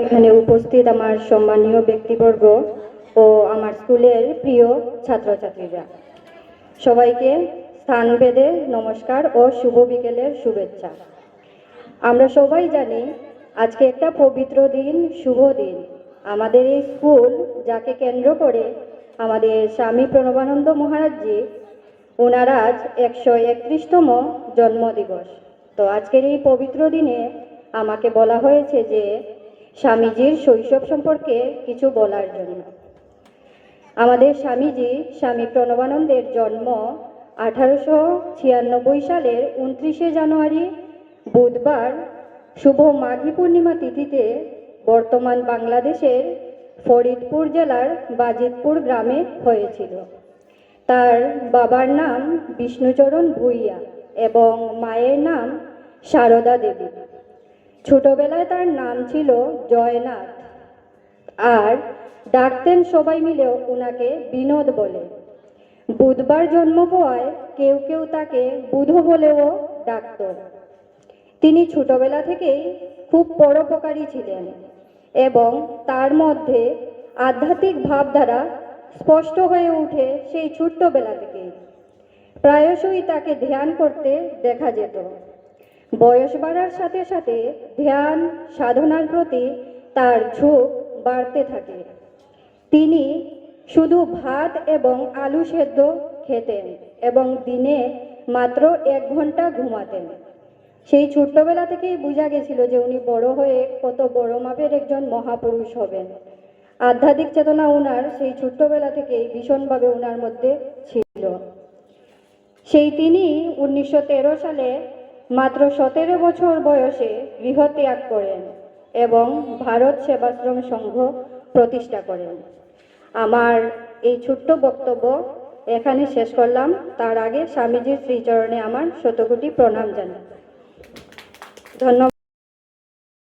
এখানে উপস্থিত আমার সম্মানীয় ব্যক্তিবর্গ ও আমার স্কুলের প্রিয় ছাত্রছাত্রীরা, সবাইকে স্থানভেদে নমস্কার ও শুভ বিকেলের শুভেচ্ছা। আমরা সবাই জানি আজকে একটা পবিত্র দিন, শুভ দিন। আমাদের এই স্কুল যাকে কেন্দ্র করে আমাদের স্বামী প্রণবানন্দ মহারাজজি, ওনার আজ 131তম জন্মদিবস। তো আজকের এই পবিত্র দিনে আমাকে বলা হয়েছে যে স্বামীজির শৈশব সম্পর্কে কিছু বলার জন্য। আমাদের স্বামীজি, স্বামী প্রণবানন্দের জন্ম 1896 সালের 29শে জানুয়ারি বুধবার শুভ মাঘী পূর্ণিমা তিথিতে বর্তমান বাংলাদেশের ফরিদপুর জেলার বাজিতপুর গ্রামে হয়েছিল। তার বাবার নাম বিষ্ণুচরণ ভূঁইয়া এবং মায়ের নাম সারদা দেবী। ছোটবেলায় তার নাম ছিল জয়নাথ, আর ডাকতেন সবাই মিলে ওনাকে বিনোদ বলে। বুধবার জন্ম হওয়ায় কেউ কেউ তাকে বুধ বলেও ডাকত। তিনি ছোটবেলা থেকেই খুব পরোপকারী ছিলেন এবং তার মধ্যে আধ্যাত্মিক ভাবধারা স্পষ্ট হয়ে ওঠে সেই ছোট্টবেলা থেকেই। প্রায়শই তাকে ধ্যান করতে দেখা যেত। বয়স বাড়ার সাথে সাথে ধ্যান সাধনার প্রতি তার ঝোঁক বাড়তে থাকে। তিনি শুধু ভাত এবং আলু সেদ্ধ খেতেন এবং দিনে মাত্র 1 ঘন্টা ঘুমাতেন। সেই ছোট্টবেলা থেকেই বোঝা গেছিল যে উনি বড় হয়ে কত বড় মাপের একজন মহাপুরুষ হবেন। আধ্যাত্মিক চেতনা ওনার সেই ছোট্টবেলা থেকেই ভীষণভাবে ওনার মধ্যে ছিল। সেই তিনি 1913 সালে মাত্র 17 বছর বয়সে গৃহত্যাগ করেন এবং ভারত সেবাশ্রম সংঘ প্রতিষ্ঠা করেন। আমার এই ছোট্ট বক্তব্য এখানে শেষ করলাম। তার আগে স্বামীজির শ্রীচরণে আমার শতকোটি প্রণাম জানাই। ধন্যবাদ।